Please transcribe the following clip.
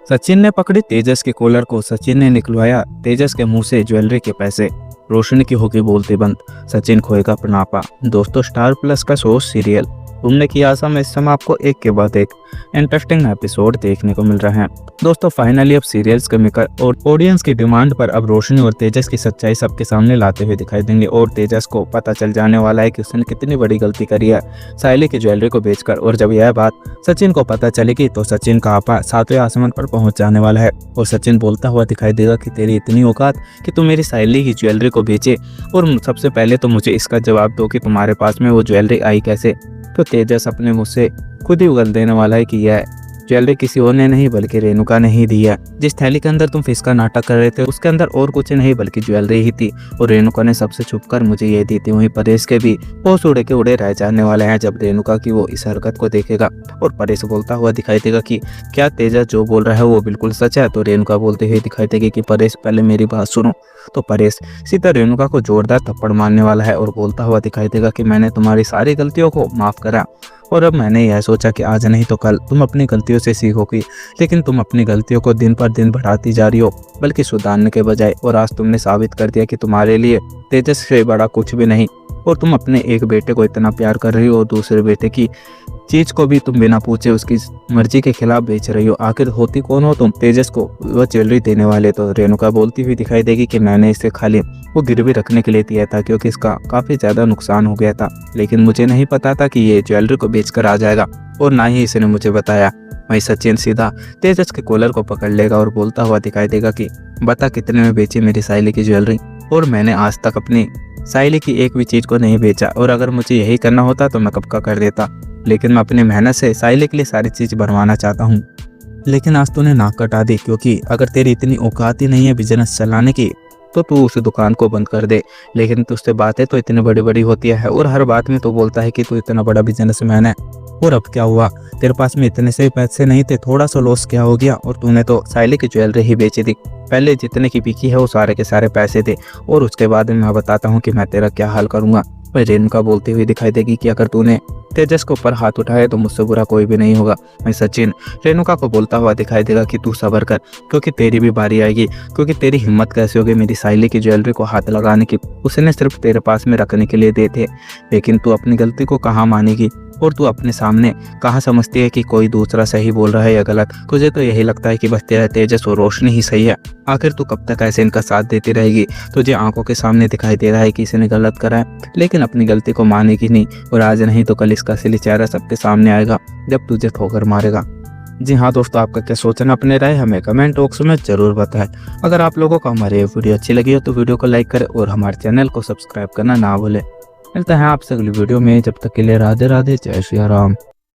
सचिन ने पकड़ी तेजस के कॉलर को। सचिन ने निकलवाया तेजस के मुंह से ज्वेलरी के पैसे। रोशनी की होगी बोलती बंद। सचिन खोएगा पनापा। दोस्तों, स्टार प्लस का शो सीरियल तुमने किया आशा में इस समय आपको एक के बाद एक इंटरेस्टिंग एपिसोड देखने को मिल रहे हैं। दोस्तों, फाइनली अब सीरियल्स के मेकर और ऑडियंस की डिमांड पर अब रोशनी और तेजस की सच्चाई सबके सामने लाते हुए दिखाई देंगे और तेजस को पता चल जाने वाला है कि उसने कितनी बड़ी गलती करी है सायली की ज्वेलरी को बेचकर। और जब यह बात सचिन को पता चलेगी तो सचिन का आपा 7वें आसमान पर पहुंच जाने वाला है और सचिन बोलता हुआ दिखाई देगा कि तेरी इतनी औकात कि तुम मेरी सायली की ज्वेलरी को बेचे, और सबसे पहले तो मुझे इसका जवाब दो कि तुम्हारे पास में वो ज्वेलरी आई कैसे। तो तेजस अपने मुंह से खुद ही उगल देने वाला है कि यह ज्वेलरी किसी और ने नहीं बल्कि रेणुका ने ही दी है। जिस थैली के अंदर तुम फिश का नाटक कर रहे थे उसके अंदर और कुछ नहीं बल्कि ज्वेलरी ही थी, और रेणुका ने सबसे छुपकर मुझे ये दी थी। वहीं परेश के भी होश उड़े के उड़े रह जाने वाले हैं जब रेणुका की वो इस हरकत को देखेगा। और परेश बोलता हुआ दिखाई देगा कि क्या तेजस जो बोल रहा है वो बिल्कुल सच है। तो रेणुका बोलते हुए दिखाई देगी कि परेश पहले मेरी बात सुनो। तो परेश सीधा रेणुका को जोरदार थप्पड़ मारने वाला है और बोलता हुआ दिखाई देगा कि मैंने तुम्हारी सारी गलतियों को माफ करा, और अब मैंने यह सोचा कि आज नहीं तो कल तुम अपनी गलतियों से सीखोगी, लेकिन तुम अपनी गलतियों को दिन पर दिन बढ़ाती जा रही हो बल्कि सुधारने के बजाय। और आज तुमने साबित कर दिया कि तुम्हारे लिए तेजस से बड़ा कुछ भी नहीं, और तुम अपने एक बेटे को इतना प्यार कर रही हो और दूसरे बेटे की चीज को भी तुम बिना पूछे उसकी मर्जी के खिलाफ बेच रही हो। आखिर होती कौन हो तुम? तेजस को वह ज्वेलरी देने वाले। तो रेणुका बोलती हुई दिखाई देगी कि मैंने इसे खाली वो गिरवी रखने के लिए दिया था क्योंकि इसका काफी ज्यादा नुकसान हो गया था, लेकिन मुझे नहीं पता था कि ये ज्वेलरी को बेचकर आ जाएगा, और ना ही इसने मुझे बताया। वहीं सचिन सीधा तेजस के कॉलर को पकड़ लेगा और बोलता हुआ दिखाई देगा कि बता कितने में बेची मेरी सायली की ज्वेलरी, और मैंने आज तक अपनी सायली की एक भी चीज को नहीं बेचा, और अगर मुझे यही करना होता तो मैं कब का कर देता, लेकिन मैं अपनी मेहनत से सायली के लिए सारी चीज बनवाना चाहता हूँ। लेकिन आज तूने नाक कटा दी, क्योंकि अगर तेरी इतनी औकात ही नहीं है बिजनेस चलाने की तो तू उस दुकान को बंद कर दे। लेकिन तुझसे बातें तो इतनी बड़ी बड़ी होती है और हर बात में तो बोलता है कि तू इतना बड़ा बिजनेसमैन है, और अब क्या हुआ? तेरे पास में इतने से पैसे नहीं थे, थोड़ा सा लॉस क्या हो गया, और तूने तो सायली की ज्वेलरी ही बेची थी। पहले जितने की बिकी है वो सारे के सारे पैसे थे, और उसके बाद मैं बताता हूँ कि मैं तेरा क्या हाल करूंगा। पर रेणुका बोलती हुई दिखाई देगी कि अगर तूने तेजस के ऊपर हाथ उठाए तो मुझसे बुरा कोई भी नहीं होगा। मैं सचिन रेणुका को बोलता हुआ दिखाई देगा कि तू सब्र कर, क्योंकि तेरी भी बारी आएगी। क्योंकि तेरी हिम्मत कैसे होगी मेरी सायली की ज्वेलरी को हाथ लगाने की? उसने सिर्फ तेरे पास में रखने के लिए दे थे, लेकिन तू अपनी गलती को कहाँ मानेगी, और तू अपने सामने कहाँ समझती है कि कोई दूसरा सही बोल रहा है या गलत? तुझे तो यही लगता है कि बस तेरा तेजस और रोशनी ही सही है। आखिर तू कब तक ऐसे इनका साथ देती रहेगी? तुझे आंखों के सामने दिखाई दे रहा है कि इसने गलत करा है, लेकिन अपनी गलती को मानेगी नहीं, और आज नहीं तो कल इसका असली चेहरा सबके सामने आएगा जब तुझे ठोकर मारेगा। जी हाँ दोस्तों, आपका क्या सोचना अपने राय हमें कमेंट बॉक्स में जरूर बताएं। अगर आप लोगों को हमारी वीडियो अच्छी लगी हो तो वीडियो को लाइक करें और हमारे चैनल को सब्सक्राइब करना ना भूलें। मिलता है आपसे अगली वीडियो में, जब तक के लिए राधे राधे, जय श्री राम।